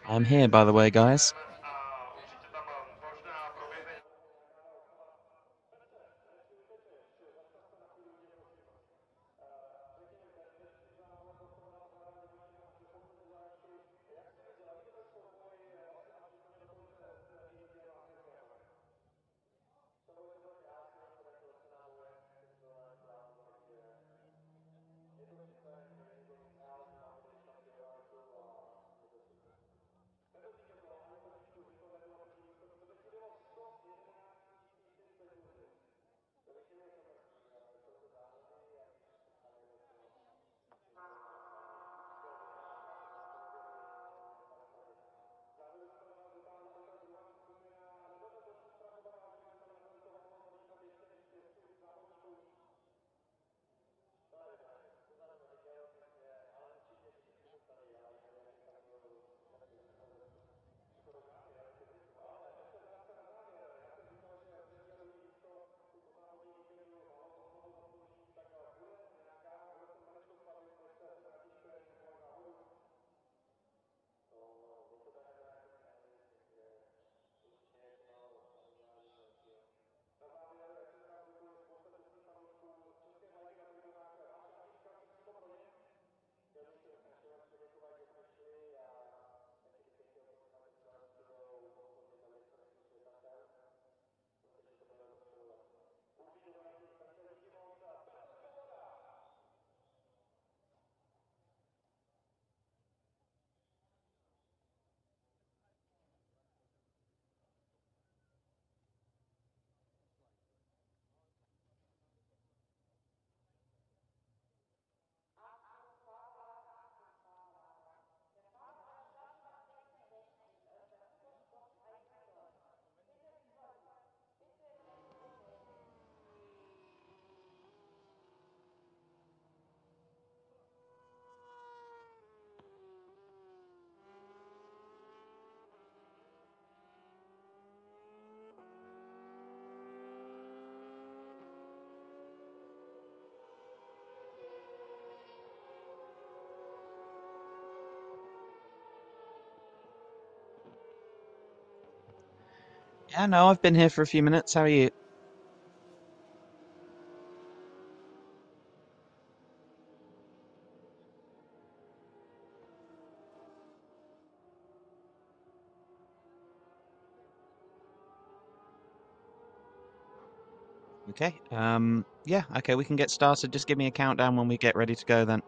I'm here, by the way, guys. Yeah, no, I've been here for a few minutes. How are you? Okay. Yeah, okay, we can get started. Just give me a countdown when we get ready to go then.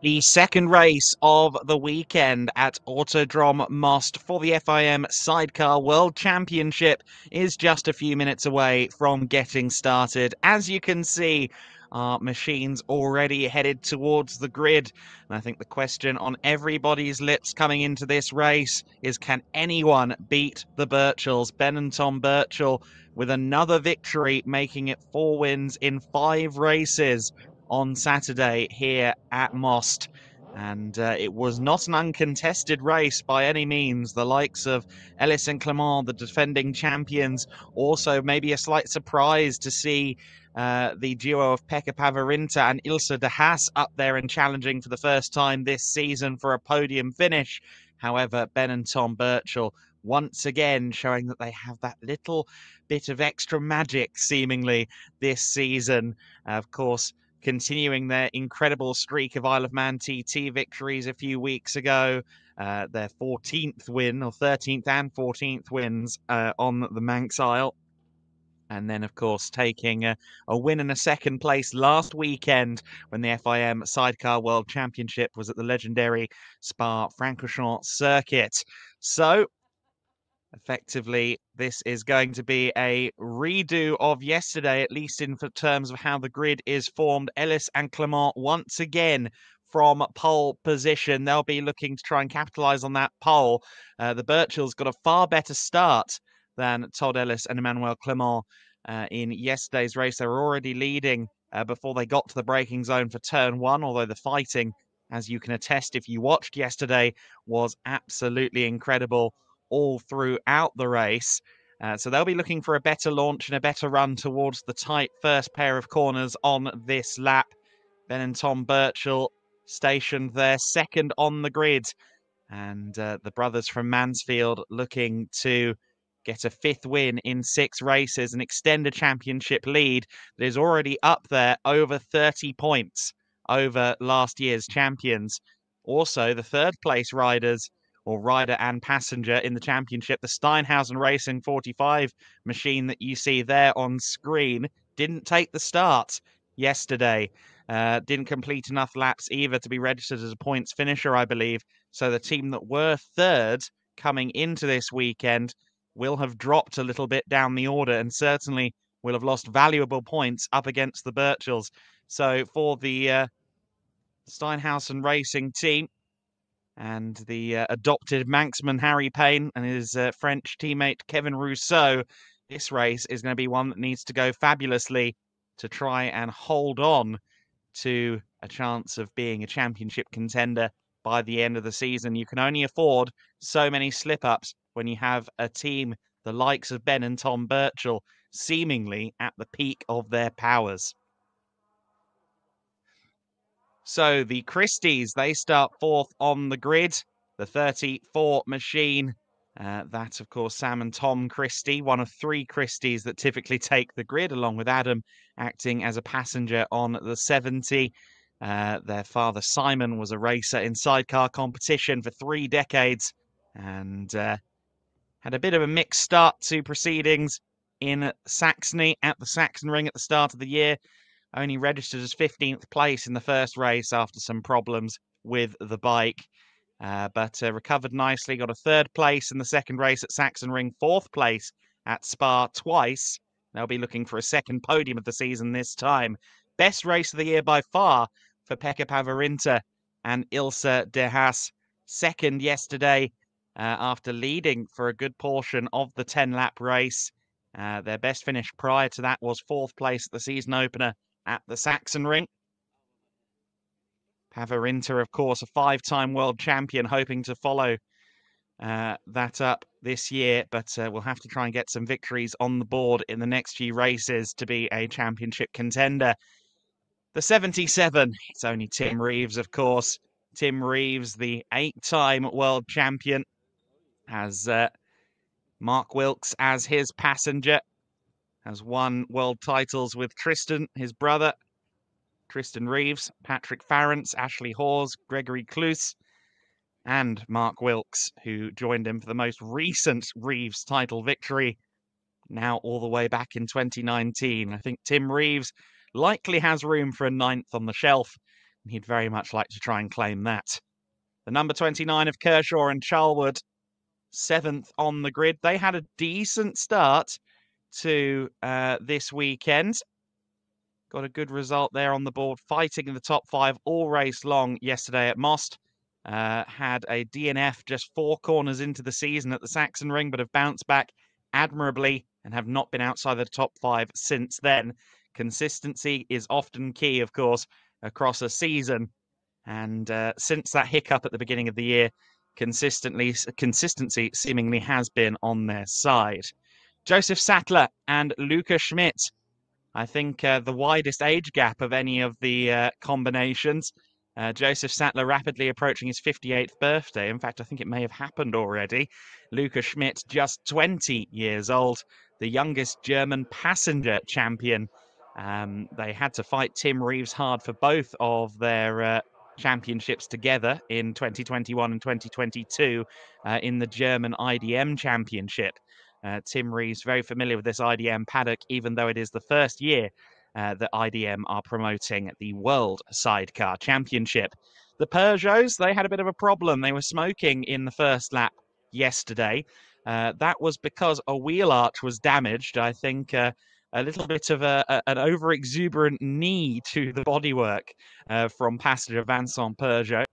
The second race of the weekend at Autodrom Most for the FIM Sidecar World Championship is just a few minutes away from getting started. As you can see, our machines already headed towards the grid. And I think the question on everybody's lips coming into this race is, can anyone beat the Birchells? Ben and Tom Birchall with another victory, making it 4 wins in 5 races on Saturday here at Most. And it was not an uncontested race by any means. The likes of Ellis and Clement, the defending champions, also maybe a slight surprise to see the duo of Pekka Pavarinta and Ilse de Haas up there and challenging for the first time this season for a podium finish. However, Ben and Tom Birchall once again showing that they have that little bit of extra magic seemingly this season. Of course, continuing their incredible streak of Isle of Man TT victories a few weeks ago. Their 14th win, or 13th and 14th wins on the Manx Isle. And then, of course, taking a win and a second place last weekend when the FIM Sidecar World Championship was at the legendary Spa-Francorchamps circuit. So, effectively, this is going to be a redo of yesterday, at least in terms of how the grid is formed. Ellis and Clement once again from pole position. They'll be looking to try and capitalise on that pole. The Birchells got a far better start than Todd Ellis and Emmanuel Clement in yesterday's race. They were already leading before they got to the braking zone for turn 1, although the fighting, as you can attest if you watched yesterday, was absolutely incredible all throughout the race. So they'll be looking for a better launch and a better run towards the tight first pair of corners on this lap. Ben and Tom Birchall stationed there second on the grid. And the brothers from Mansfield looking to get a fifth win in 6 races and extend a championship lead that is already up there over 30 points over last year's champions. Also, the third place riders, or rider and passenger in the championship, the Steinhausen Racing 45 machine that you see there on screen, didn't take the start yesterday. Didn't complete enough laps either to be registered as a points finisher, I believe. So the team that were third coming into this weekend will have dropped a little bit down the order and certainly will have lost valuable points up against the Birchalls. So for the Steinhausen Racing team and the adopted Manxman Harry Payne and his French teammate Kevin Rousseau, this race is going to be one that needs to go fabulously to try and hold on to a chance of being a championship contender by the end of the season. You can only afford so many slip-ups when you have a team the likes of Ben and Tom Birchall seemingly at the peak of their powers. So the Christies, they start fourth on the grid. The 34 machine, that of course Sam and Tom Christie, one of 3 Christies that typically take the grid, along with Adam acting as a passenger on the 70. Their father Simon was a racer in sidecar competition for 3 decades and had a bit of a mixed start to proceedings in Saxony at the Saxon Ring at the start of the year. Only registered as 15th place in the first race after some problems with the bike. But recovered nicely, got a 3rd place in the second race at Saxon Ring, 4th place at Spa twice. They'll be looking for a second podium of the season this time. Best race of the year by far for Pekka Pavarinta and Ilse de Haas. Second yesterday after leading for a good portion of the 10-lap race. Their best finish prior to that was 4th place at the season opener at the Saxon Ring. Pavarinta, of course, a 5-time world champion, hoping to follow that up this year, but we'll have to try and get some victories on the board in the next few races to be a championship contender. The 77, it's only Tim Reeves, of course. Tim Reeves, the 8-time world champion, has Mark Wilkes as his passenger, has won world titles with Tristan, his brother, Tristan Reeves, Patrick Farrance, Ashley Hawes, Gregory Cluse, and Mark Wilkes, who joined him for the most recent Reeves title victory, now all the way back in 2019. I think Tim Reeves likely has room for a 9th on the shelf, and he'd very much like to try and claim that. The number 29 of Kershaw and Charlwood, 7th on the grid. They had a decent start to this weekend. Got a good result there on the board, fighting in the top 5 all race long yesterday at Most. Had a DNF just 4 corners into the season at the Saxon Ring, but have bounced back admirably and have not been outside the top 5 since then. Consistency is often key, of course, across a season. And since that hiccup at the beginning of the year, consistency seemingly has been on their side. Joseph Sattler and Luca Schmidt, I think the widest age gap of any of the combinations. Joseph Sattler rapidly approaching his 58th birthday. In fact, I think it may have happened already. Luca Schmidt, just 20 years old, the youngest German passenger champion. They had to fight Tim Reeves hard for both of their championships together in 2021 and 2022 in the German IDM Championship. Tim Reeves, very familiar with this IDM paddock, even though it is the first year that IDM are promoting the World Sidecar Championship. The Peugeots, they had a bit of a problem. They were smoking in the first lap yesterday. That was because a wheel arch was damaged. I think a little bit of an over-exuberant knee to the bodywork from passenger Vincent Peugeot.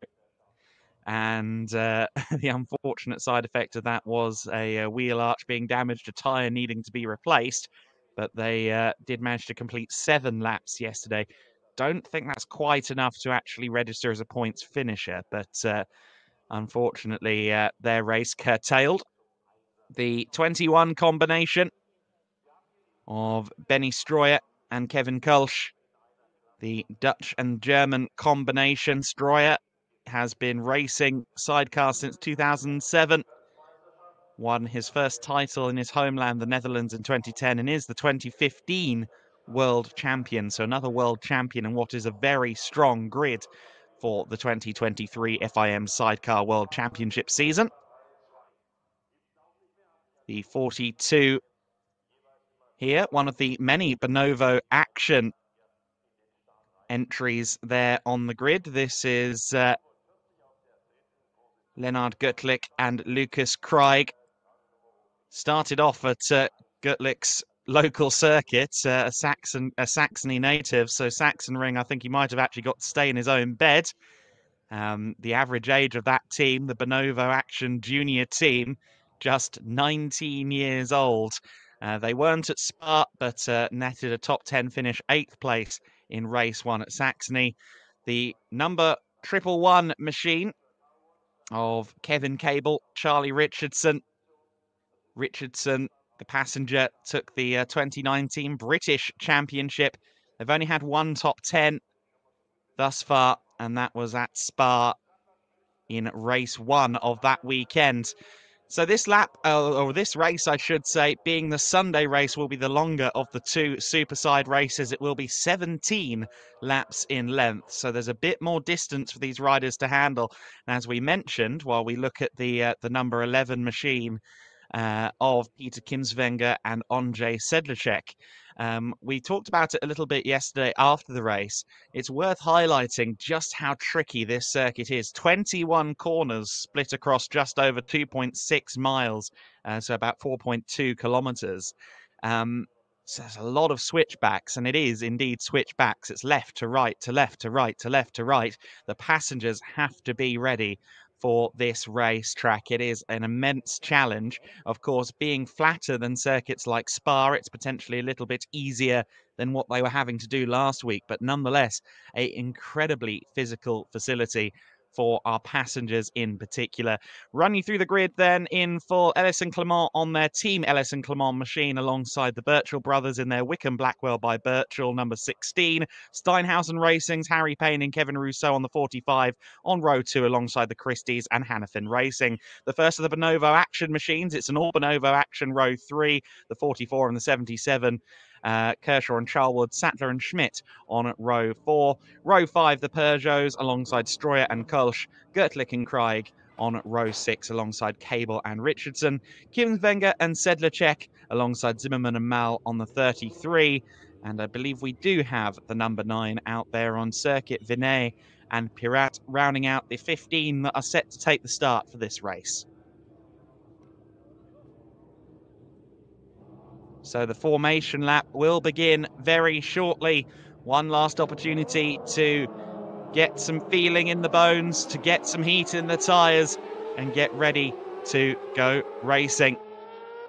And the unfortunate side effect of that was a wheel arch being damaged, a tyre needing to be replaced. But they did manage to complete 7 laps yesterday. Don't think that's quite enough to actually register as a points finisher, but unfortunately their race curtailed. The 21 combination of Benny Stroyer and Kevin Kulsch. The Dutch and German combination. Stroyer has been racing sidecar since 2007. Won his first title in his homeland, the Netherlands, in 2010, and is the 2015 world champion. So another world champion in what is a very strong grid for the 2023 FIM Sidecar World Championship season. The 42 here, one of the many Bonovo action entries there on the grid. This is Lennard Göttlich and Lucas Craig. Started off at Göttlich's local circuit, a Saxony native, so Sachsenring, I think he might have actually got to stay in his own bed. The average age of that team, the Bonovo Action Junior team, just 19 years old. They weren't at Spa, but netted a top 10 finish, 8th place in race 1 at Saxony. The number 111 machine of Kevin Cable, Charlie Richardson. Richardson, the passenger, took the 2019 British Championship. They've only had one top 10 thus far, and that was at Spa in race 1 of that weekend. So this lap, or this race, I should say, being the Sunday race, will be the longer of the two Superside races. It will be 17 laps in length. So there's a bit more distance for these riders to handle. And as we mentioned, while we look at the number 11 machine of Peter Kimswenger and Ondřej Sedlacek. We talked about it a little bit yesterday after the race. It's worth highlighting just how tricky this circuit is. 21 corners split across just over 2.6 miles, so about 4.2 kilometers. So there's a lot of switchbacks, and it is indeed switchbacks. It's left to right, to left, to right, to left, to right. The passengers have to be ready for this racetrack. It is an immense challenge. Of course, being flatter than circuits like Spa, it's potentially a little bit easier than what they were having to do last week, but nonetheless, an incredibly physical facility for our passengers in particular. Run you through the grid then in full. Ellis and Clement on their Team Ellis and Clement machine alongside the Birchall brothers in their Wickham Blackwell by Birchall number 16. Steinhausen Racing's Harry Payne and Kevin Rousseau on the 45 on row 2 alongside the Christies and Hannafin Racing. The first of the Bonovo action machines, it's an all Bonovo action row 3, the 44 and the 77. Kershaw and Charlwood, Sattler and Schmidt on row 4. Row 5, the Peugeots alongside Stroyer and Kulsch, Göttlich and Craig on row 6 alongside Cable and Richardson, Kimswenger and Sedlacek alongside Zimmerman and Mal on the 33. And I believe we do have the number 9 out there on circuit, Vinay and Pirat, rounding out the 15 that are set to take the start for this race. So the formation lap will begin very shortly. One last opportunity to get some feeling in the bones, to get some heat in the tyres, and get ready to go racing.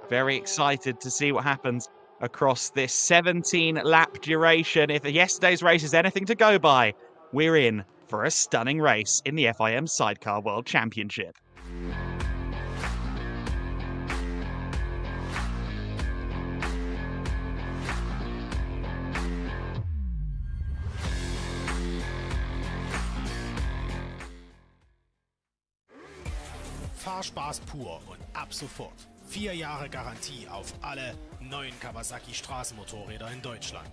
Very excited to see what happens across this 17-lap duration. If yesterday's race is anything to go by, we're in for a stunning race in the FIM Sidecar World Championship. Fahrspaß pur und ab sofort. 4 Jahre Garantie auf alle neuen Kawasaki Straßenmotorräder in Deutschland.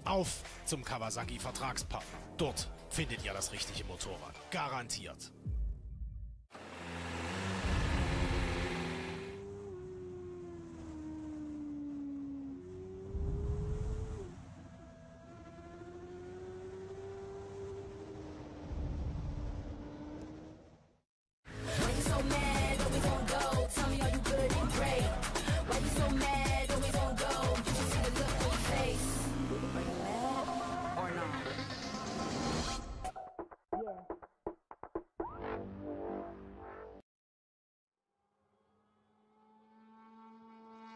Auf zum Kawasaki Vertragspartner. Dort findet ihr das richtige Motorrad. Garantiert.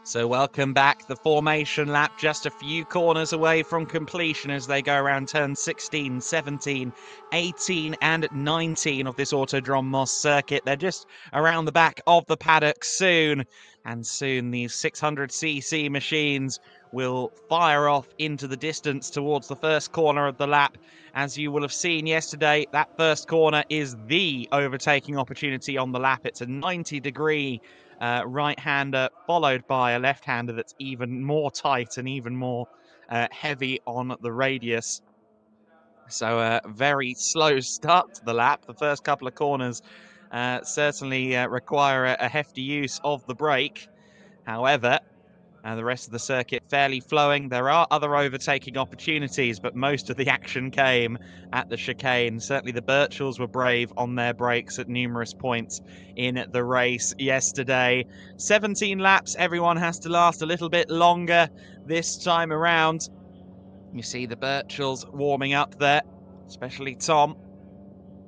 So welcome back. The formation lap just a few corners away from completion as they go around turns 16, 17, 18 and 19 of this Autodrom Most circuit. They're just around the back of the paddock soon. And soon these 600cc machines will fire off into the distance towards the first corner of the lap. As you will have seen yesterday, that first corner is the overtaking opportunity on the lap. It's a 90-degree right-hander followed by a left-hander that's even more tight and even more heavy on the radius. So a very slow start to the lap. The first couple of corners certainly require a hefty use of the brake. However, the rest of the circuit fairly flowing. There are other overtaking opportunities, but most of the action came at the chicane. Certainly the Birchells were brave on their brakes at numerous points in the race yesterday. 17 laps, everyone has to last a little bit longer this time around. You see the Birchells warming up there, especially Tom.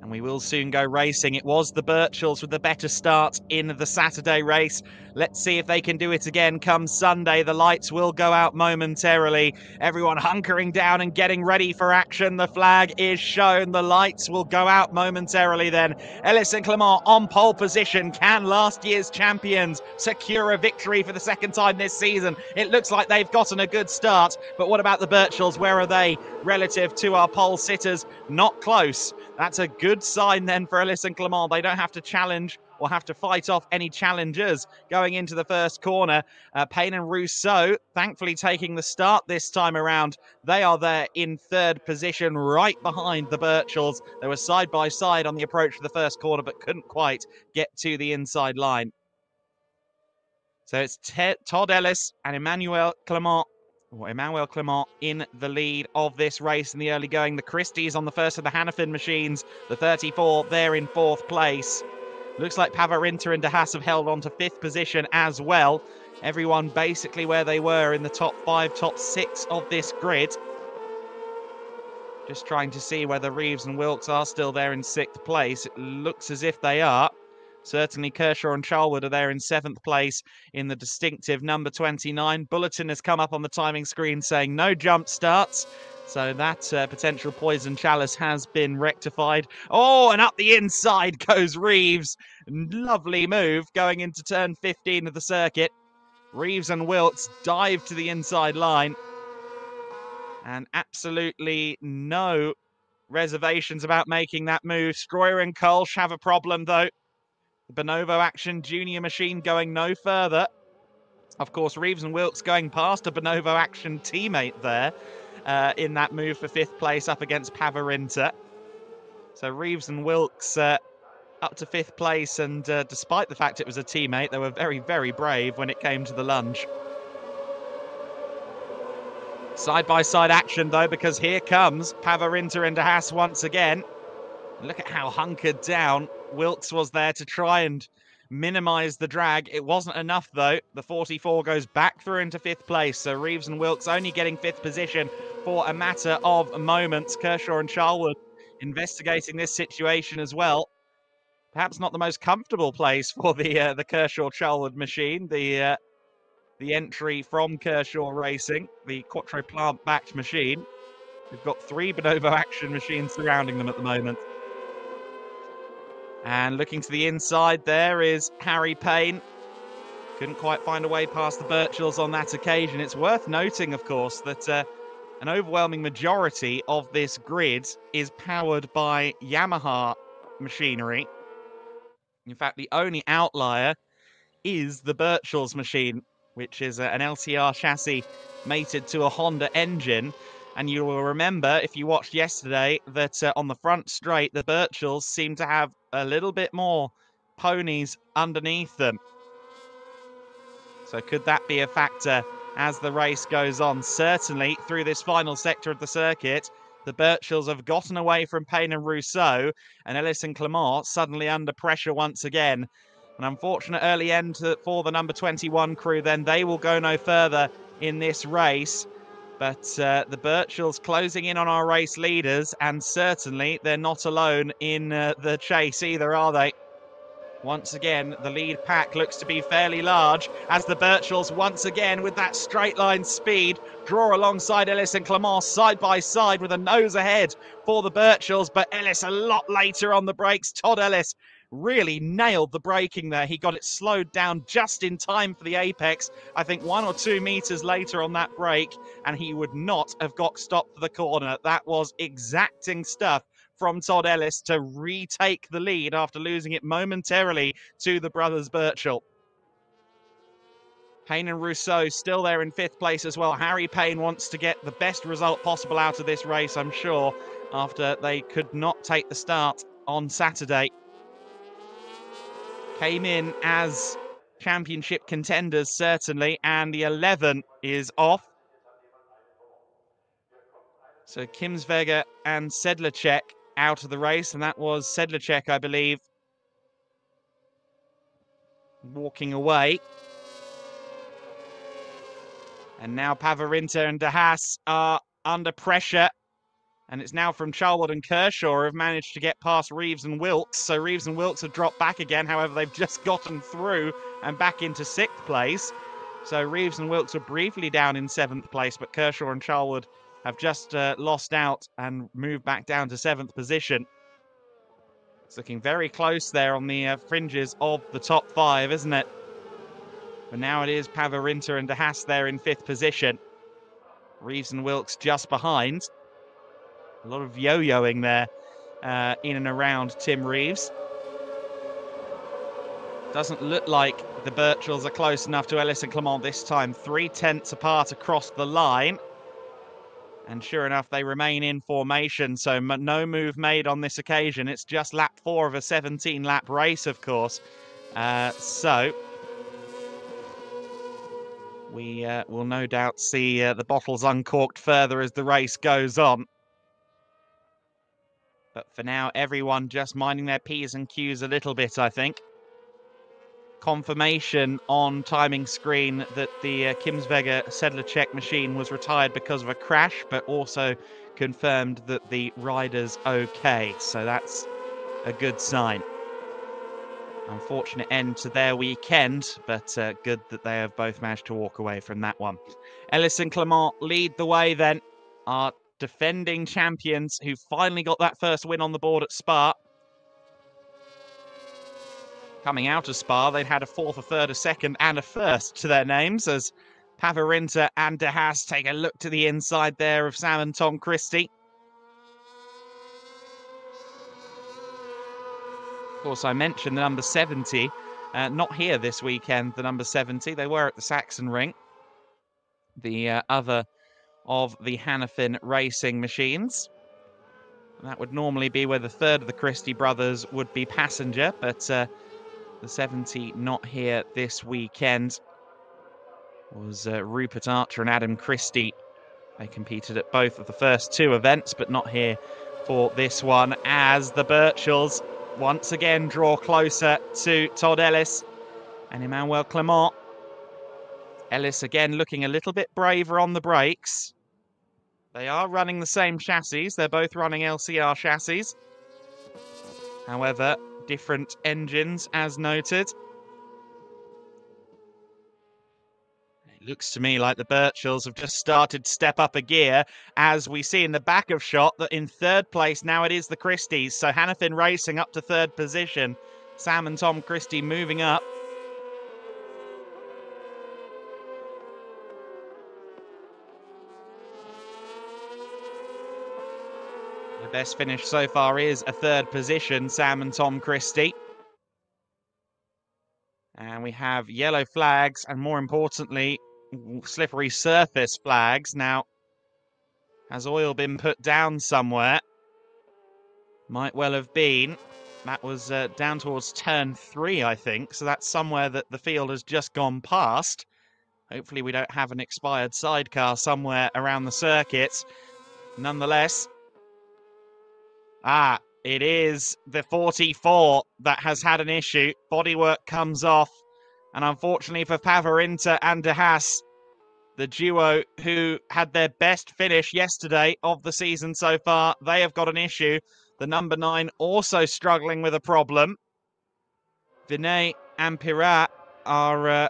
And we will soon go racing. It was the Birchells with the better start in the Saturday race. Let's see if they can do it again come Sunday. The lights will go out momentarily. Everyone hunkering down and getting ready for action. The flag is shown. The lights will go out momentarily then. Ellis and Clement on pole position. Can last year's champions secure a victory for the second time this season? It looks like they've gotten a good start. But what about the Birchells? Where are they relative to our pole sitters? Not close. That's a good sign then for Ellis and Clement. They don't have to challenge or have to fight off any challengers going into the first corner. Payne and Rousseau thankfully taking the start this time around. They are there in third position right behind the Birchells. They were side by side on the approach to the first corner but couldn't quite get to the inside line. So it's Todd Ellis and Emmanuel Clement in the lead of this race in the early going. The Christies on the first of the Hannafin machines. The 34 there in fourth place. Looks like Pavarinta and De Haas have held on to fifth position as well. Everyone basically where they were in the top 5, top 6 of this grid. Just trying to see whether Reeves and Wilkes are still there in sixth place. It looks as if they are. Certainly Kershaw and Charlwood are there in seventh place in the distinctive number 29. Bulletin has come up on the timing screen saying no jump starts. So that potential poison chalice has been rectified. Oh, and up the inside goes Reeves. Lovely move going into turn 15 of the circuit. Reeves and Wilkes dive to the inside line. And absolutely no reservations about making that move. Stroyer and Kolsch have a problem though. The Bonovo Action Junior machine going no further. Of course, Reeves and Wilkes going past a Bonovo Action teammate there in that move for fifth place up against Pavarinta. So Reeves and Wilkes up to fifth place, and despite the fact it was a teammate, they were very, very brave when it came to the lunge. Side-by-side action, though, because here comes Pavarinta and De Haas once again. Look at how hunkered down Wilkes was there to try and minimise the drag. It wasn't enough, though. The 44 goes back through into fifth place, so Reeves and Wilkes only getting fifth position for a matter of moments. Kershaw and Charlwood investigating this situation as well. Perhaps not the most comfortable place for the Kershaw-Charlwood machine. The entry from Kershaw Racing, the Quattro Plant-backed machine. We've got 3 Bonovo Action machines surrounding them at the moment. And looking to the inside there is Harry Payne. Couldn't quite find a way past the Birchells on that occasion. It's worth noting, of course, that an overwhelming majority of this grid is powered by Yamaha machinery. In fact, the only outlier is the Birchells machine, which is an LTR chassis mated to a Honda engine. And you will remember, if you watched yesterday, that on the front straight, the Birchells seem to have a little bit more ponies underneath them. So could that be a factor as the race goes on? Certainly, through this final sector of the circuit, the Birchells have gotten away from Payne and Rousseau, and Ellis and Clement suddenly under pressure once again. An unfortunate early end for the number 21 crew, then they will go no further in this race. But the Birchells closing in on our race leaders, and certainly they're not alone in the chase either, are they? Once again, the lead pack looks to be fairly large as the Birchells once again with that straight line speed draw alongside Ellis and Clement side by side with a nose ahead for the Birchells, but Ellis a lot later on the brakes. Todd Ellis really nailed the braking there. He got it slowed down just in time for the apex. I think 1 or 2 meters later on that brake, and he would not have got stopped for the corner. That was exacting stuff from Todd Ellis to retake the lead after losing it momentarily to the brothers Birchall. Payne and Rousseau still there in 5th place as well. Harry Payne wants to get the best result possible out of this race, I'm sure, after they could not take the start on Saturday. Came in as championship contenders, certainly, and the 11 is off. So Kimsvega and Sedlacek out of the race, and that was Sedlacek, I believe, walking away. And now Pavarinta and De Haas are under pressure. And it's now from Charwood and Kershaw who have managed to get past Reeves and Wilkes. So Reeves and Wilkes have dropped back again. However, they've just gotten through and back into 6th place. So Reeves and Wilkes are briefly down in 7th place, but Kershaw and Charwood have just lost out and moved back down to 7th position. It's looking very close there on the fringes of the top 5, isn't it? But now it is Pavarinta and De Haas there in 5th position. Reeves and Wilkes just behind. A lot of yo-yoing there in and around Tim Reeves. Doesn't look like the Birchells are close enough to Ellis and Clement this time. 3/10 apart across the line. And sure enough, they remain in formation, so no move made on this occasion. It's just lap 4 of a 17-lap race, of course. So we will no doubt see the bottles uncorked further as the race goes on. But for now, everyone just minding their P's and Q's a little bit, I think. Confirmation on timing screen that the Kimsvega-Sedlacek machine was retired because of a crash, but also confirmed that the rider's okay. So that's a good sign. Unfortunate end to their weekend, but good that they have both managed to walk away from that one. Ellis and Clement lead the way then. Our defending champions who finally got that first win on the board at Spa. Coming out of Spa, they'd had a 4th, a 3rd, a 2nd and a 1st to their names as Pavarinta and De Haas take a look to the inside there of Sam and Tom Christie. Of course, I mentioned the number 70, not here this weekend, the number 70. They were at the Saxon Ring, the other of the Hannafin racing machines. That would normally be where the 3rd of the Christie brothers would be passenger, but the 70 not here this weekend was Rupert Archer and Adam Christie. They competed at both of the first 2 events, but not here for this one, as the Birchells once again draw closer to Todd Ellis and Emmanuel Clement. Ellis again looking a little bit braver on the brakes. They are running the same chassis. They're both running LCR chassis. However, different engines as noted. It looks to me like the Birchells have just started to step up a gear, as we see in the back of shot that in 3rd place now it is the Christies. So Hannafin Racing up to 3rd position. Sam and Tom Christie moving up. The best finish so far is a 3rd position, Sam and Tom Christie. And we have yellow flags and, more importantly, slippery surface flags. Now, has oil been put down somewhere? Might well have been. That was down towards turn 3, I think. So that's somewhere that the field has just gone past. Hopefully we don't have an expired sidecar somewhere around the circuit. Nonetheless, it is the 44 that has had an issue. Bodywork comes off. And unfortunately for Pavarinta and De Haas, the duo who had their best finish yesterday of the season so far, they have got an issue. The number 9 also struggling with a problem. Vinay and Pirat are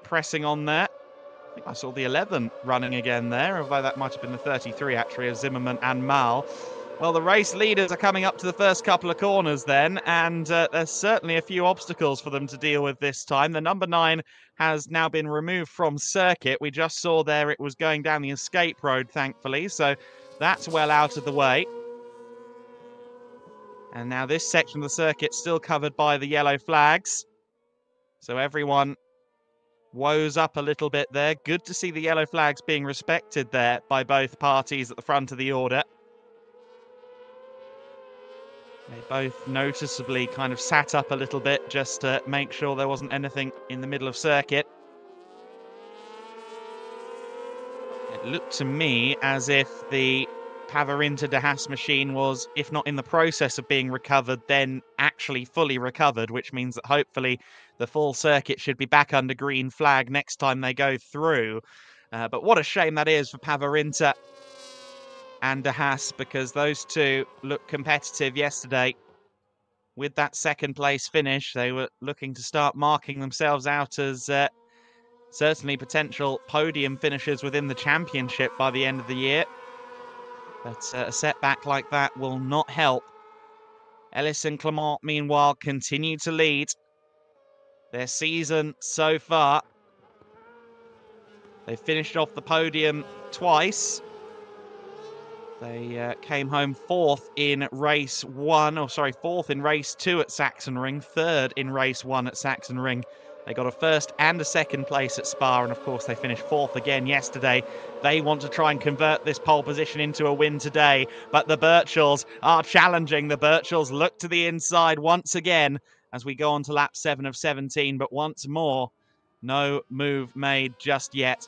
pressing on there. I think I saw the 11 running again there, although that might have been the 33 actually, of Zimmerman and Mal. Well, the race leaders are coming up to the first couple of corners then, and there's certainly a few obstacles for them to deal with this time. The number 9 has now been removed from circuit. We just saw there it was going down the escape road, thankfully, so that's well out of the way. And now this section of the circuit still covered by the yellow flags. So everyone woes up a little bit there. Good to see the yellow flags being respected there by both parties at the front of the order. They both noticeably kind of sat up a little bit just to make sure there wasn't anything in the middle of circuit. It looked to me as if the Pavarinta de Haas machine was, if not in the process of being recovered, then actually fully recovered, which means that hopefully the full circuit should be back under green flag next time they go through. But what a shame that is for Pavarinta and de Haas, because those two looked competitive yesterday. With that second place finish, they were looking to start marking themselves out as certainly potential podium finishers within the championship by the end of the year. But a setback like that will not help. Ellis and Clement, meanwhile, continue to lead their season so far. They finished off the podium twice. They came home fourth in race 1, or sorry, fourth in race 2 at Sachsenring, third in race 1 at Sachsenring. They got a first and a second place at Spa, and of course they finished fourth again yesterday. They want to try and convert this pole position into a win today, but the Birchalls are challenging. The Birchalls look to the inside once again as we go on to lap 7 of 17, but once more, no move made just yet.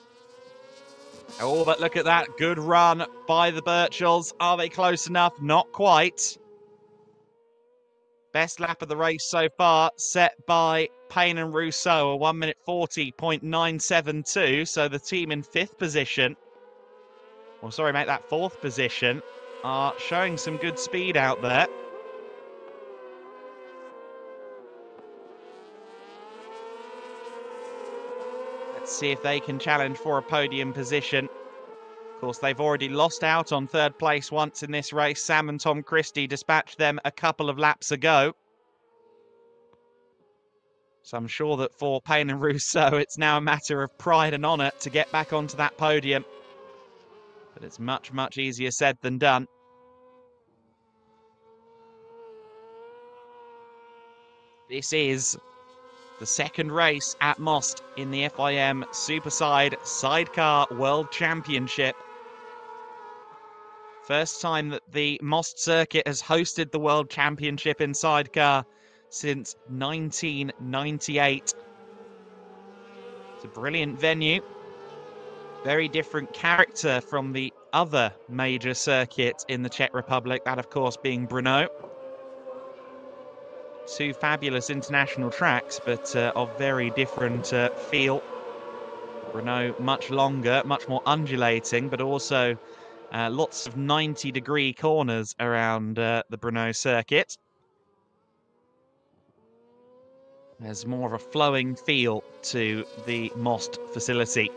Oh, but look at that. Good run by the Birchalls. Are they close enough? Not quite. Best lap of the race so far, set by Payne and Rousseau, a 1 minute 40.972. So the team in 5th position, or sorry, mate, that 4th position, are showing some good speed out there. Let's see if they can challenge for a podium position. Of course, they've already lost out on 3rd place once in this race. Sam and Tom Christie dispatched them a couple of laps ago. So I'm sure that for Payne and Rousseau, it's now a matter of pride and honour to get back onto that podium. But it's much, much easier said than done. This is the second race at Most in the FIM Superside Sidecar World Championship. First time that the Most circuit has hosted the World Championship in Sidecar since 1998. It's a brilliant venue. Very different character from the other major circuit in the Czech Republic, that of course being Brno. Two fabulous international tracks, but of very different feel. Brno much longer, much more undulating, but also lots of 90-degree corners around the Brno circuit. There's more of a flowing feel to the Most facility.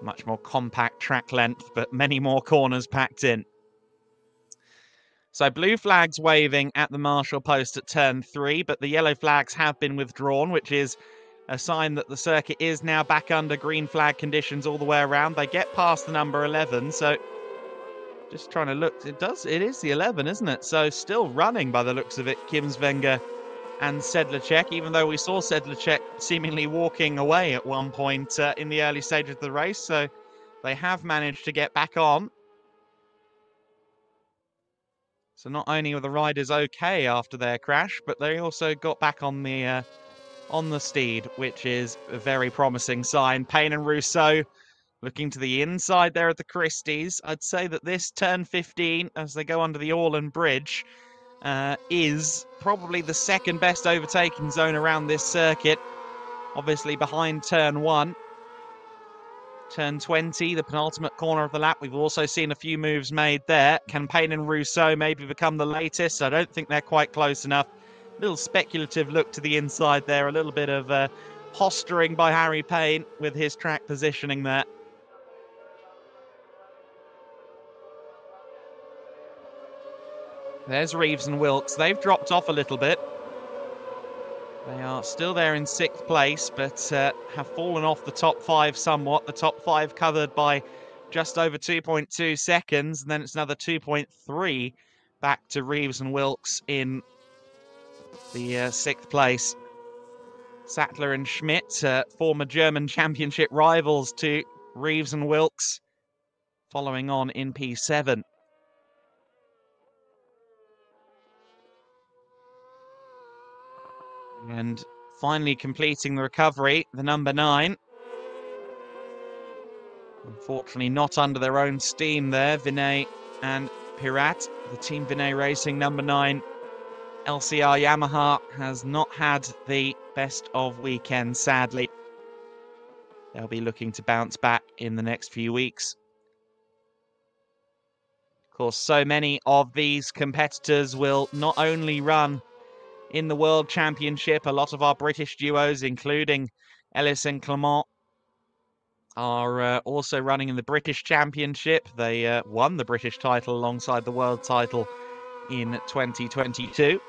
Much more compact track length, but many more corners packed in. So blue flags waving at the marshal post at turn 3, but the yellow flags have been withdrawn, which is a sign that the circuit is now back under green flag conditions all the way around. They get past the number 11, so just trying to look. It is the 11, isn't it? So still running by the looks of it, Kimswenger and Sedlacek, even though we saw Sedlacek seemingly walking away at one point in the early stages of the race. So they have managed to get back on. So not only were the riders okay after their crash, but they also got back on the steed, which is a very promising sign. Payne and Rousseau looking to the inside there at the Christies. I'd say that this turn 15, as they go under the Orland Bridge, is probably the second best overtaking zone around this circuit. Obviously behind turn 1. Turn 20, the penultimate corner of the lap. We've also seen a few moves made there. Can Payne and Rousseau maybe become the latest? I don't think they're quite close enough. Little speculative look to the inside there, a little bit of posturing by Harry Payne with his track positioning there. There's Reeves and Wilkes. They've dropped off a little bit. They are still there in 6th place, but have fallen off the top 5 somewhat. The top 5 covered by just over 2.2 seconds, and then it's another 2.3 back to Reeves and Wilkes in the 6th place. Sattler and Schmidt, former German championship rivals to Reeves and Wilkes, following on in P7. And finally completing the recovery, the number 9. Unfortunately not under their own steam there, Vinay and Pirat. The Team Vinay Racing number 9 LCR Yamaha has not had the best of weekends, sadly. They'll be looking to bounce back in the next few weeks. Of course, so many of these competitors will not only run in the World Championship, a lot of our British duos, including Ellis and Clement, are also running in the British Championship. They won the British title alongside the world title in 2022.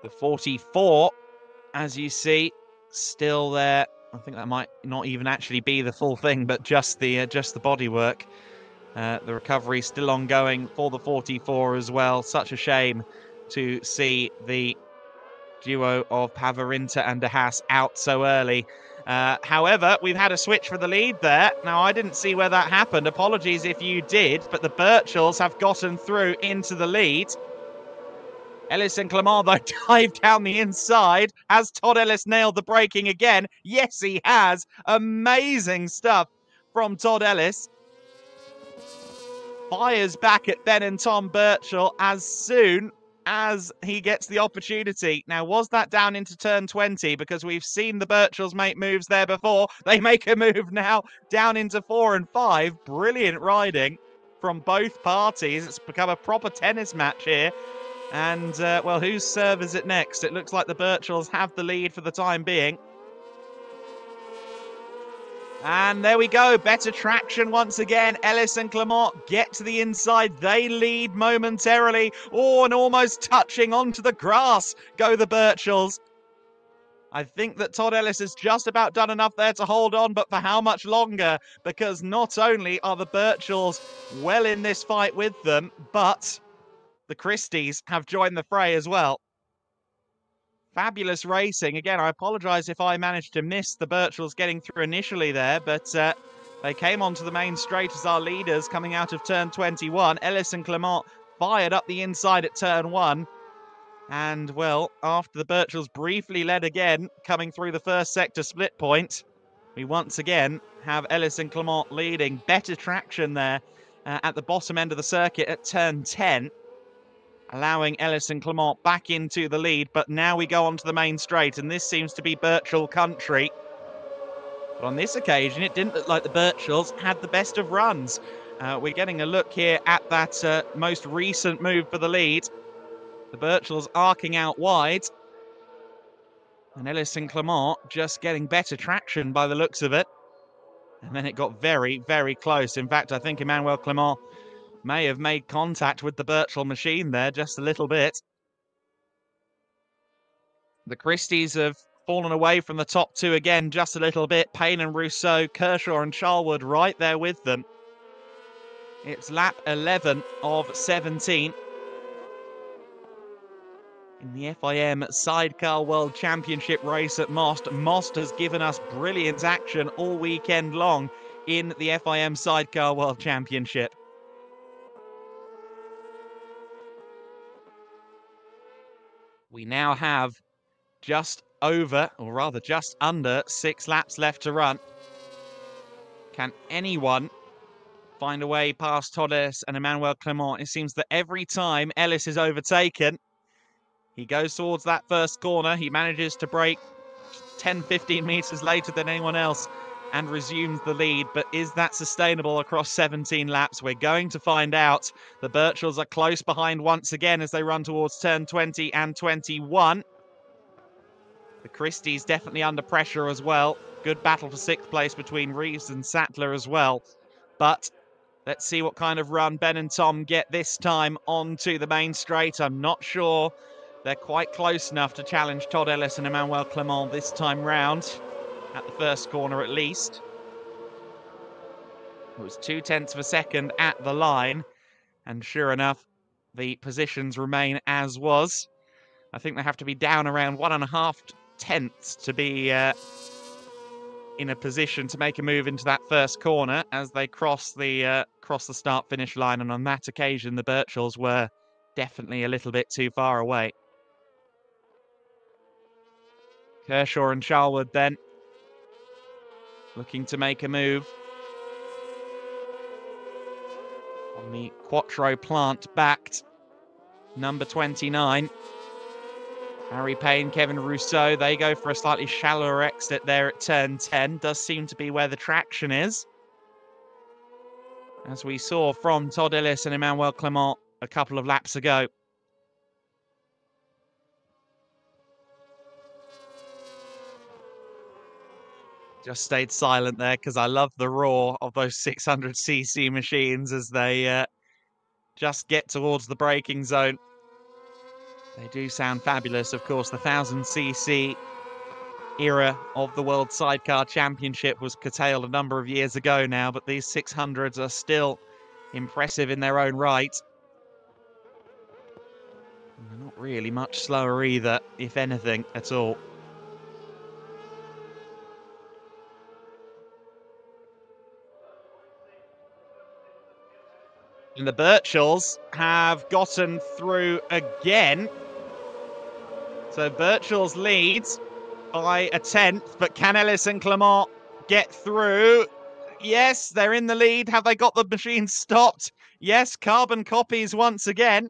The 44, as you see, still there. I think that might not even actually be the full thing, but just the bodywork. The recovery still ongoing for the 44 as well. Such a shame to see the duo of Pavarinta and De Haas out so early. However, we've had a switch for the lead there. Now, I didn't see where that happened. Apologies if you did, but the Birchells have gotten through into the lead. Ellis and Clement, though, dive down the inside. Has Todd Ellis nailed the braking again? Yes, he has. Amazing stuff from Todd Ellis. Fires back at Ben and Tom Birchall as soon as he gets the opportunity. Now, was that down into turn 20? Because we've seen the Birchalls make moves there before. They make a move now down into 4 and 5. Brilliant riding from both parties. It's become a proper tennis match here. And, well, whose serve is it next? It looks like the Birchalls have the lead for the time being. And there we go, better traction once again. Ellis and Clement get to the inside. They lead momentarily. Oh, and almost touching onto the grass go the Birchalls. I think that Todd Ellis has just about done enough there to hold on, but for how much longer? Because not only are the Birchalls well in this fight with them, but the Christies have joined the fray as well. Fabulous racing. Again, I apologise if I managed to miss the Birchalls getting through initially there, but they came onto the main straight as our leaders coming out of turn 21. Ellis and Clement fired up the inside at turn 1. And, well, after the Birchalls briefly led again, coming through the first sector split point, we once again have Ellis and Clement leading. Better traction there at the bottom end of the circuit at turn 10. Allowing Ellis and Clement back into the lead, but now we go on to the main straight, and this seems to be Birchall country. But on this occasion, it didn't look like the Birchalls had the best of runs. We're getting a look here at that most recent move for the lead. The Birchalls arcing out wide. And Ellis and Clement just getting better traction by the looks of it. And then it got very, very close. In fact, I think Emmanuel Clement may have made contact with the Birchall machine there just a little bit. The Christies have fallen away from the top 2 again just a little bit. Payne and Rousseau, Kershaw and Charlwood right there with them. It's lap 11 of 17 in the FIM Sidecar World Championship race at Most. Most has given us brilliant action all weekend long in the FIM Sidecar World Championship. We now have just over, or rather just under, 6 laps left to run. Can anyone find a way past Todd Ellis and Emmanuel Clement? It seems that every time Ellis is overtaken, he goes towards that first corner. He manages to brake 10, 15 metres later than anyone else. and resumes the lead, but is that sustainable across 17 laps? We're going to find out. The Birchells are close behind once again as they run towards turn 20 and 21. The Christie's definitely under pressure as well. Good battle for 6th place between Reeves and Sattler as well. But let's see what kind of run Ben and Tom get this time onto the main straight. I'm not sure they're quite close enough to challenge Todd Ellis and Emmanuel Clement this time round, at the first corner at least. It was 0.2 of a second at the line, and sure enough, the positions remain as was. I think they have to be down around 1.5 tenths to be in a position to make a move into that first corner as they cross the start-finish line. And on that occasion, the Birchells were definitely a little bit too far away. Kershaw and Charlwood then looking to make a move on the Quattro plant-backed number 29. Harry Payne, Kevin Rousseau, they go for a slightly shallower exit there at turn 10. Does seem to be where the traction is, as we saw from Todd Ellis and Emmanuel Clement a couple of laps ago. Just stayed silent there because I love the roar of those 600cc machines as they just get towards the braking zone. They do sound fabulous. Of course, the 1000cc era of the World Sidecar Championship was curtailed a number of years ago now, but these 600s are still impressive in their own right. And they're not really much slower either, if anything at all. And the Birchells have gotten through again. So Birchells leads by 1/10, but can Ellis and Clement get through? Yes, they're in the lead. Have they got the machine stopped? Yes, carbon copies once again.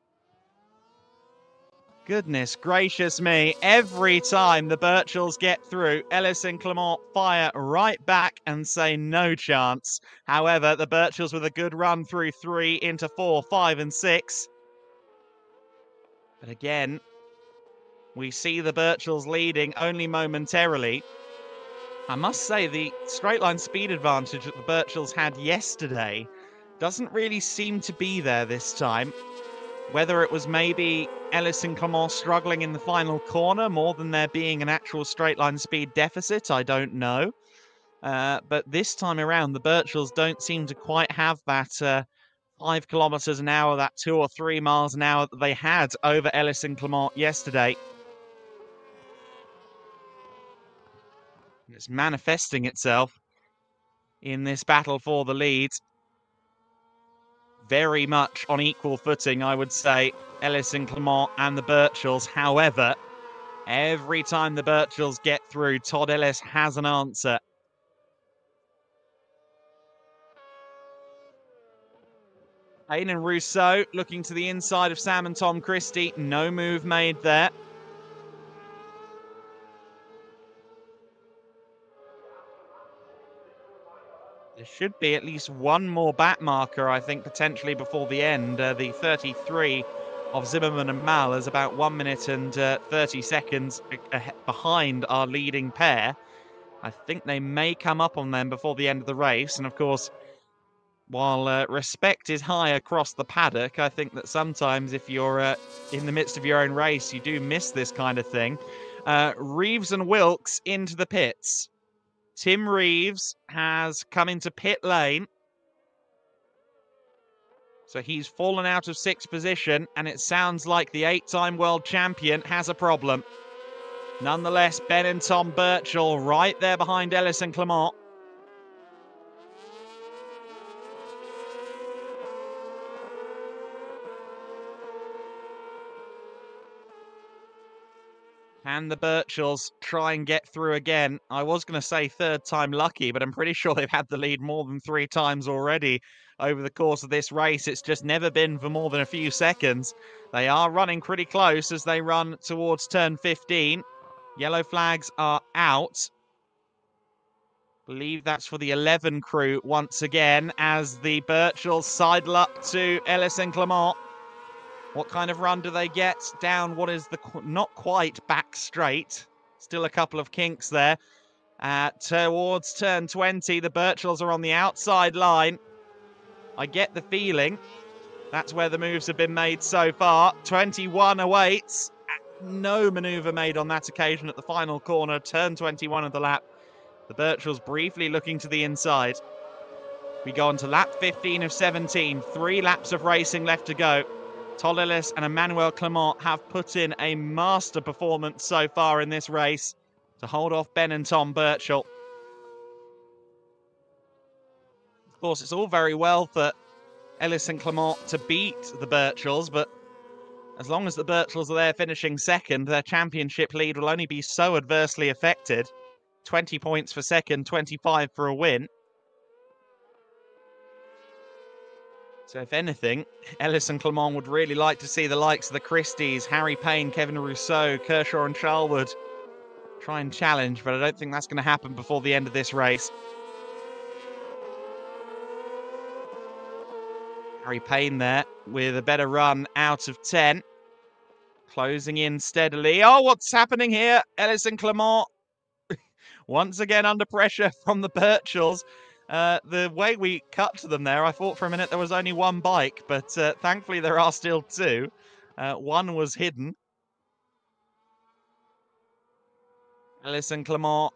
Goodness gracious me. Every time the Birchells get through, Ellis and Clement fire right back and say no chance. However, the Birchells with a good run through 3 into 4, 5 and 6. But again, we see the Birchells leading only momentarily. I must say the straight line speed advantage that the Birchells had yesterday doesn't really seem to be there this time. Whether it was maybe Ellis and Clement struggling in the final corner more than there being an actual straight line speed deficit, I don't know. But this time around, the Birchells don't seem to quite have that 5 kilometres an hour, that 2 or 3 miles an hour that they had over Ellis and Clement yesterday. It's manifesting itself in this battle for the lead. Very much on equal footing, I would say, Ellis and Clement and the Birchells. However, every time the Birchells get through, Todd Ellis has an answer. Payne and Rousseau looking to the inside of Sam and Tom Christie. No move made there. There should be at least one more back marker, I think, potentially before the end. The 33 of Zimmerman and Mal is about 1 minute and 30 seconds behind our leading pair. I think they may come up on them before the end of the race. And of course, while respect is high across the paddock, I think that sometimes if you're in the midst of your own race, you do miss this kind of thing. Reeves and Wilkes into the pits. Tim Reeves has come into pit lane. So he's fallen out of 6th position, and it sounds like the 8-time world champion has a problem. Nonetheless, Ben and Tom Birchall right there behind Ellis and Clement. Can the Birchells try and get through again? I was going to say 3rd time lucky, but I'm pretty sure they've had the lead more than 3 times already over the course of this race. It's just never been for more than a few seconds. They are running pretty close as they run towards turn 15. Yellow flags are out. Believe that's for the 11 crew once again as the Birchells sidle up to Ellis and Clement. What kind of run do they get down what is the not quite back straight? Still a couple of kinks there. Towards turn 20, the Birchells are on the outside line. I get the feeling that's where the moves have been made so far. 21 awaits. No manoeuvre made on that occasion at the final corner. Turn 21 of the lap. The Birchells briefly looking to the inside. We go on to lap 15 of 17. 3 laps of racing left to go. Todd Ellis and Emmanuel Clement have put in a master performance so far in this race to hold off Ben and Tom Birchall. Of course, it's all very well for Ellis and Clement to beat the Birchells, but as long as the Birchells are there finishing second, their championship lead will only be so adversely affected. 20 points for second, 25 for a win. So if anything, Ellis and Clement would really like to see the likes of the Christies, Harry Payne, Kevin Rousseau, Kershaw and Charlwood try and challenge, but I don't think that's going to happen before the end of this race. Harry Payne there with a better run out of 10. Closing in steadily. Oh, what's happening here? Ellis and Clement once again under pressure from the Birchells. The way we cut to them there, I thought for a minute there was only one bike, but thankfully there are still two. One was hidden. Ellis and Clement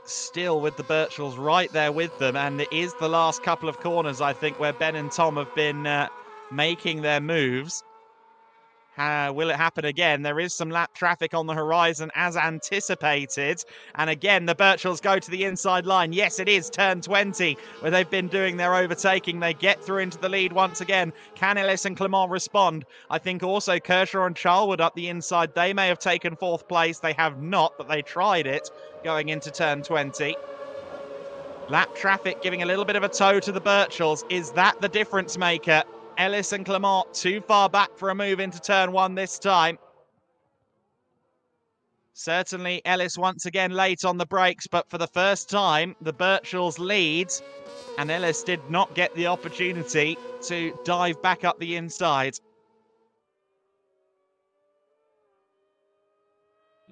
still with the Birchells right there with them, and it is the last couple of corners, I think, where Ben and Tom have been making their moves. Will it happen again? There is some lap traffic on the horizon as anticipated. And again, the Birchells go to the inside line. Yes, it is turn 20 where they've been doing their overtaking. They get through into the lead once again. Can Ellis and Clement respond? I think also Kershaw and Charlwood up the inside. They may have taken 4th place. They have not, but they tried it going into turn 20. Lap traffic giving a little bit of a tow to the Birchells. Is that the difference maker? Ellis and Clement too far back for a move into turn 1 this time. Certainly Ellis once again late on the brakes, but for the first time, the Birchells lead, and Ellis did not get the opportunity to dive back up the inside.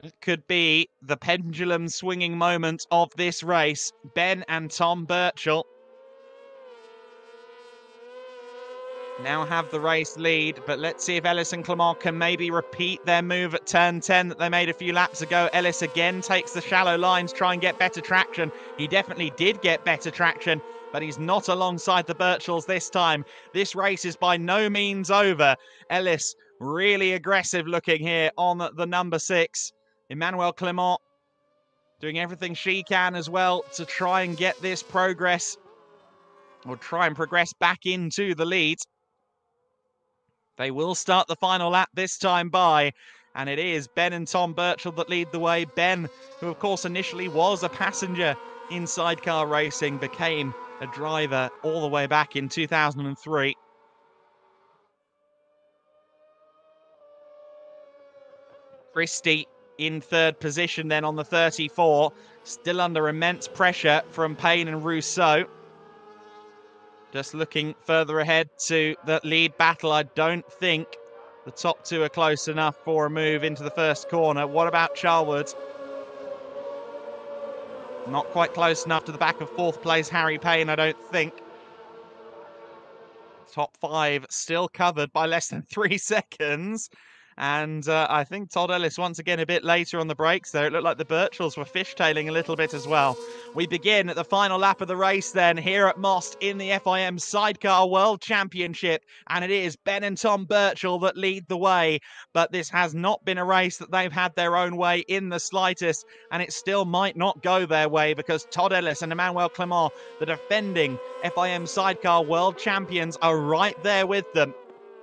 It could be the pendulum swinging moment of this race. Ben and Tom Birchall now have the race lead, but let's see if Ellis and Clement can maybe repeat their move at turn 10 that they made a few laps ago. Ellis again takes the shallow line to try and get better traction. He definitely did get better traction, but he's not alongside the Birchells this time. This race is by no means over. Ellis really aggressive looking here on the number 6. Emmanuel Clement doing everything she can as well to try and get this progress, or try and progress back into the lead. They will start the final lap this time by, and it is Ben and Tom Birchall that lead the way. Ben, who of course initially was a passenger in sidecar racing, became a driver all the way back in 2003. Christie in 3rd position then on the 34, still under immense pressure from Payne and Rousseau. Just looking further ahead to the lead battle, I don't think the top 2 are close enough for a move into the first corner. What about Charlwood? Not quite close enough to the back of 4th place Harry Payne, I don't think. Top 5 still covered by less than 3 seconds. And I think Todd Ellis once again a bit later on the brakes there. It looked like the Birchells were fishtailing a little bit as well. We begin at the final lap of the race then here at Most in the FIM Sidecar World Championship. And it is Ben and Tom Birchall that lead the way. But this has not been a race that they've had their own way in the slightest. And it still might not go their way because Todd Ellis and Emmanuel Clement, the defending FIM Sidecar World Champions, are right there with them.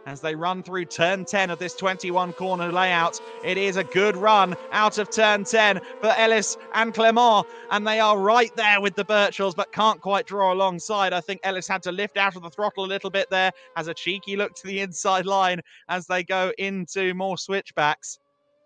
As they run through turn 10 of this 21 corner layout. It is a good run out of turn 10 for Ellis and Clement, and they are right there with the Birchells but can't quite draw alongside. I think Ellis had to lift out of the throttle a little bit there, has a cheeky look to the inside line as they go into more switchbacks.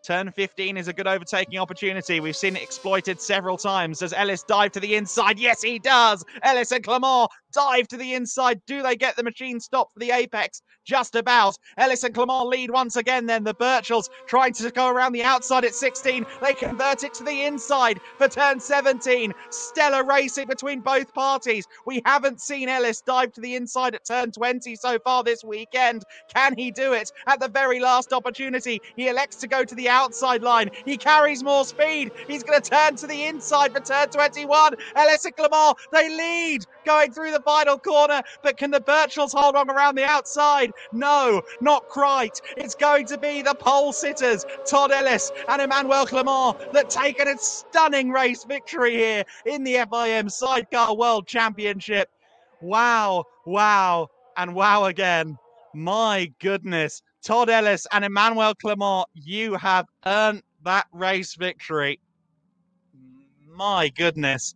Turn 15 is a good overtaking opportunity. We've seen it exploited several times. Does Ellis dive to the inside? Yes, he does. Ellis and Clement dive to the inside. Do they get the machine stopped for the apex? Just about. Ellis and Clement lead once again then. The Birchells trying to go around the outside at 16. They convert it to the inside for turn 17. Stellar racing between both parties. We haven't seen Ellis dive to the inside at turn 20 so far this weekend. Can he do it at the very last opportunity? He elects to go to the outside line. He carries more speed. He's going to turn to the inside for turn 21. Ellis and Clement, they lead going through the final corner, but can the Birchells hold on around the outside? No, not quite. It's going to be the pole sitters, Todd Ellis and Emmanuel Clement, that take a stunning race victory here in the FIM Sidecar World Championship. Wow, wow, and wow again. My goodness. Todd Ellis and Emmanuel Clement, you have earned that race victory. My goodness.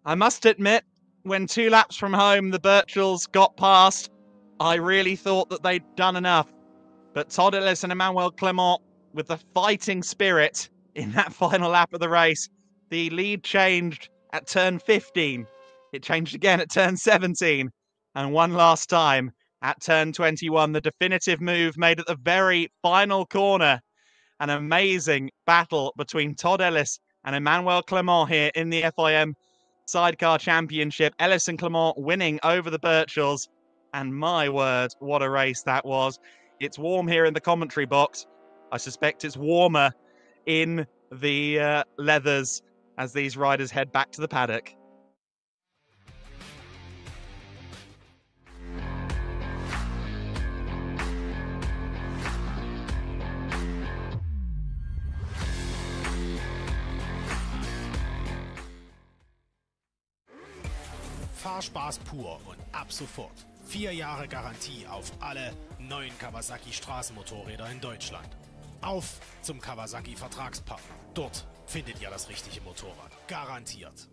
I must admit, when 2 laps from home the Birchells got past, I really thought that they'd done enough. But Todd Ellis and Emmanuel Clement, with the fighting spirit in that final lap of the race, the lead changed at turn 15. It changed again at turn 17. And one last time at turn 21, the definitive move made at the very final corner. An amazing battle between Todd Ellis and Emmanuel Clement here in the FIM Sidecar Championship. Ellis and Clement winning over the Birchells. And my word, what a race that was. It's warm here in the commentary box. I suspect it's warmer in the leathers as these riders head back to the paddock. Fahrspaß pur und ab sofort. 4 Jahre Garantie auf alle neuen Kawasaki Straßenmotorräder in Deutschland. Auf zum Kawasaki Vertragspartner. Dort findet ihr das richtige Motorrad. Garantiert.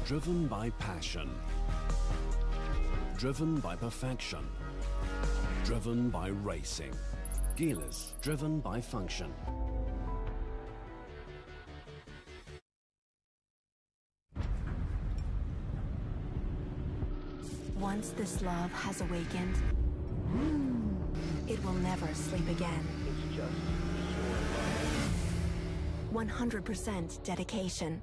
Driven by passion. Driven by perfection. Driven by racing. Gearless, driven by function. Once this love has awakened, it will never sleep again. It's just pure love. 100% dedication.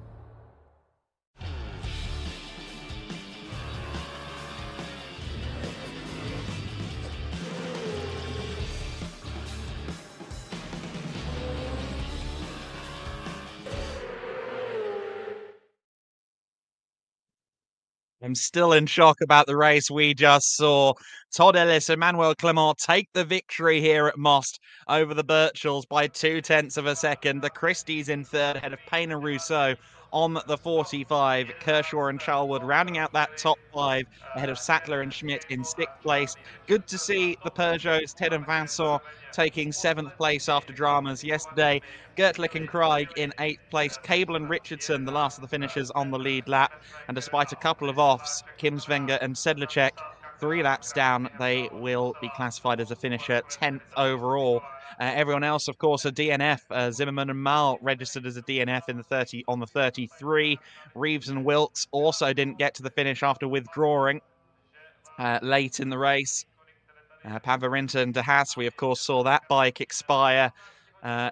I'm still in shock about the race we just saw. Todd Ellis and Emmanuel Clement take the victory here at Most over the Birchells by 0.2 of a second. The Christies in third ahead of Payne and Rousseau on the 45. Kershaw and Charlwood rounding out that top 5 ahead of Sattler and Schmidt in 6th place. Good to see the Peugeots, Ted and Vincent, taking 7th place after dramas yesterday. Gertlich and Craig in 8th place. Cable and Richardson, the last of the finishers, on the lead lap. And despite a couple of offs, Kimswenger and Sedlacek, 3 laps down, they will be classified as a finisher, 10th overall. Everyone else, of course, a DNF. Zimmerman and Mal registered as a DNF in the on the 33. Reeves and Wilkes also didn't get to the finish after withdrawing late in the race. Pavarinta and De Haas, we of course saw that bike expire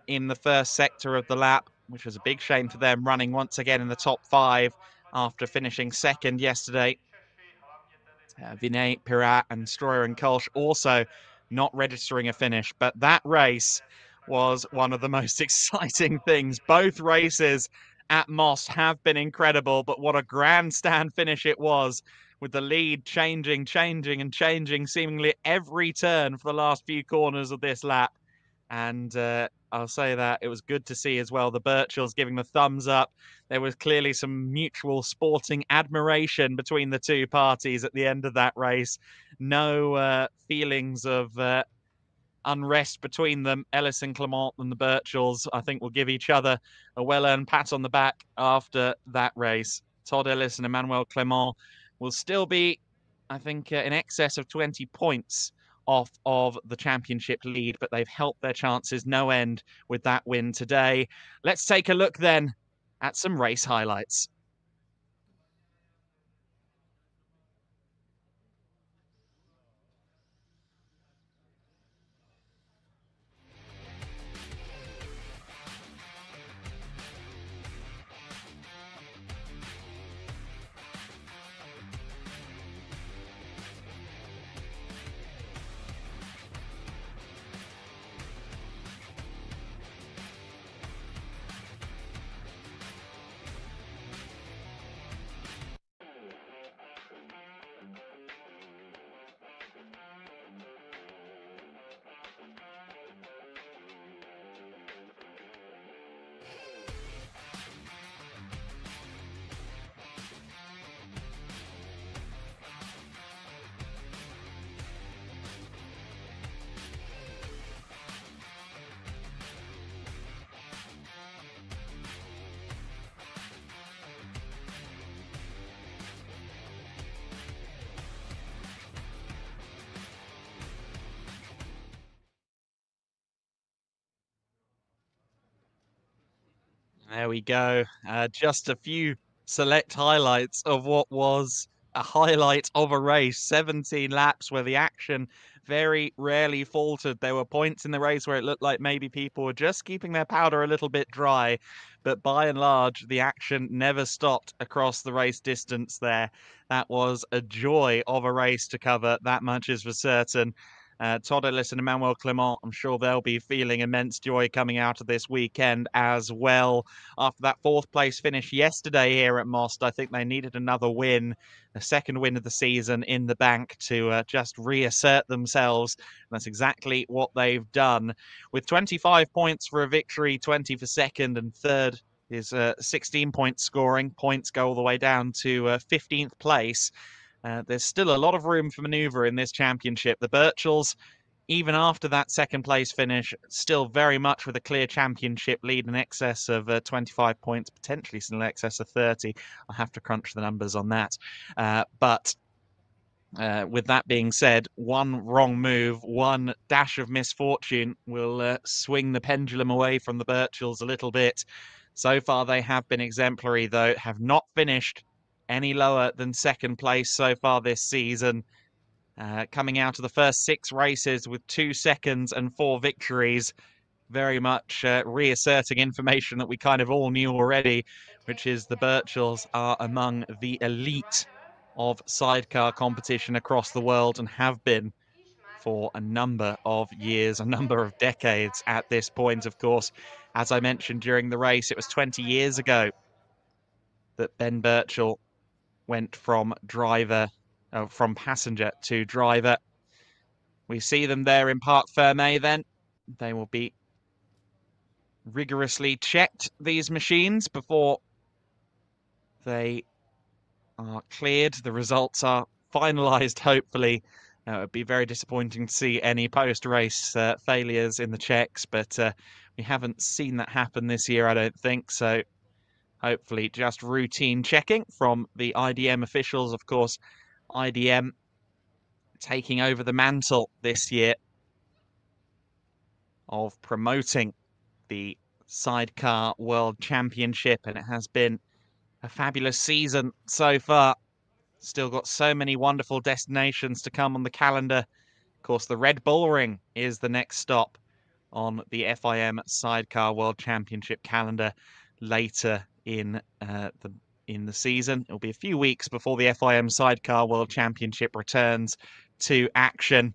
in the first sector of the lap, which was a big shame for them, running once again in the top 5 after finishing second yesterday. Vinay, Pirat and Stroyer and Kolsch also not registering a finish, but that race was one of the most exciting things. Both races at Most have been incredible, but what a grandstand finish it was with the lead changing seemingly every turn for the last few corners of this lap. And I'll say that it was good to see as well the Birchells giving the thumbs up. There was clearly some mutual sporting admiration between the two parties at the end of that race. No feelings of unrest between them. Ellis and Clement and the Birchells, I think, will give each other a well-earned pat on the back after that race. Todd Ellis and Emmanuel Clement will still be, I think, in excess of 20 points off of the championship lead, but they've helped their chances no end with that win today. Let's take a look then at some race highlights. There we go. Just a few select highlights of what was a highlight of a race. 17 laps where the action very rarely faltered. There were points in the race where it looked like maybe people were just keeping their powder a little bit dry. But by and large, the action never stopped across the race distance there. That was a joy of a race to cover. That much is for certain. Todd Ellis and Emmanuel Clement, I'm sure they'll be feeling immense joy coming out of this weekend as well. After that fourth place finish yesterday here at Most, I think they needed another win, a second win of the season in the bank to just reassert themselves. And that's exactly what they've done. With 25 points for a victory, 20 for second, and third is 16 point scoring. Points go all the way down to 15th place. There's still a lot of room for manoeuvre in this championship. The Birchells, even after that second place finish, still very much with a clear championship lead in excess of 25 points, potentially still in excess of 30. I'll have to crunch the numbers on that. But with that being said, one wrong move, one dash of misfortune will swing the pendulum away from the Birchells a little bit. So far, they have been exemplary, though, have not finished any lower than second place so far this season. Coming out of the first 6 races with 2 seconds and 4 victories, very much reasserting information that we kind of all knew already, which is the Birchells are among the elite of sidecar competition across the world and have been for a number of years, a number of decades at this point. Of course, as I mentioned during the race, it was 20 years ago that Ben Birchall went from from passenger to driver. We see them there in Parc Fermé then. They will be rigorously checked, these machines, before they are cleared. The results are finalised, hopefully. It would be very disappointing to see any post-race failures in the checks, but we haven't seen that happen this year, I don't think, so hopefully just routine checking from the IDM officials. Of course, IDM taking over the mantle this year of promoting the Sidecar World Championship, and it has been a fabulous season so far. Still got so many wonderful destinations to come on the calendar. Of course, the Red Bull Ring is the next stop on the FIM Sidecar World Championship calendar later in the season. It'll be a few weeks before the FIM Sidecar World Championship returns to action.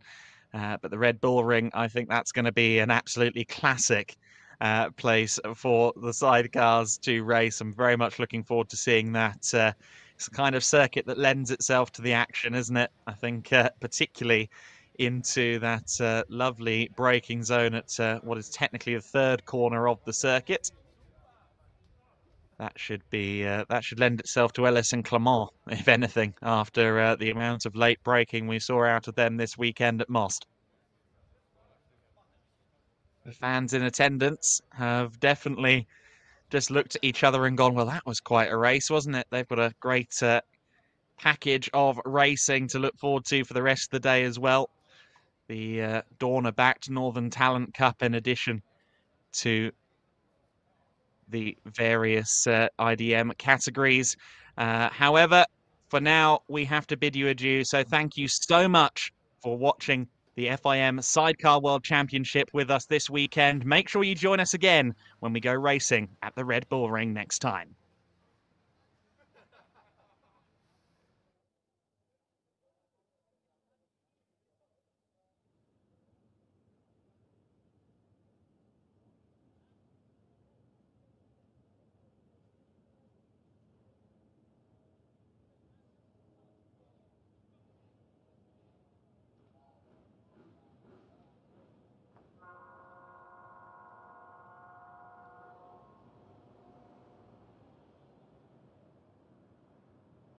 But the Red Bull Ring, I think that's going to be an absolutely classic place for the sidecars to race. I'm very much looking forward to seeing that It's the kind of circuit that lends itself to the action, isn't it? I think particularly into that lovely braking zone at what is technically the third corner of the circuit. That should lend itself to Ellis and Clement, if anything, after the amount of late braking we saw out of them this weekend at Most. The fans in attendance have definitely just looked at each other and gone, well, that was quite a race, wasn't it? They've got a great package of racing to look forward to for the rest of the day as well. The Dorna-backed Northern Talent Cup in addition to the various IDM categories. However, for now, we have to bid you adieu. So thank you so much for watching the FIM Sidecar World Championship with us this weekend. Make sure you join us again when we go racing at the Red Bull Ring next time.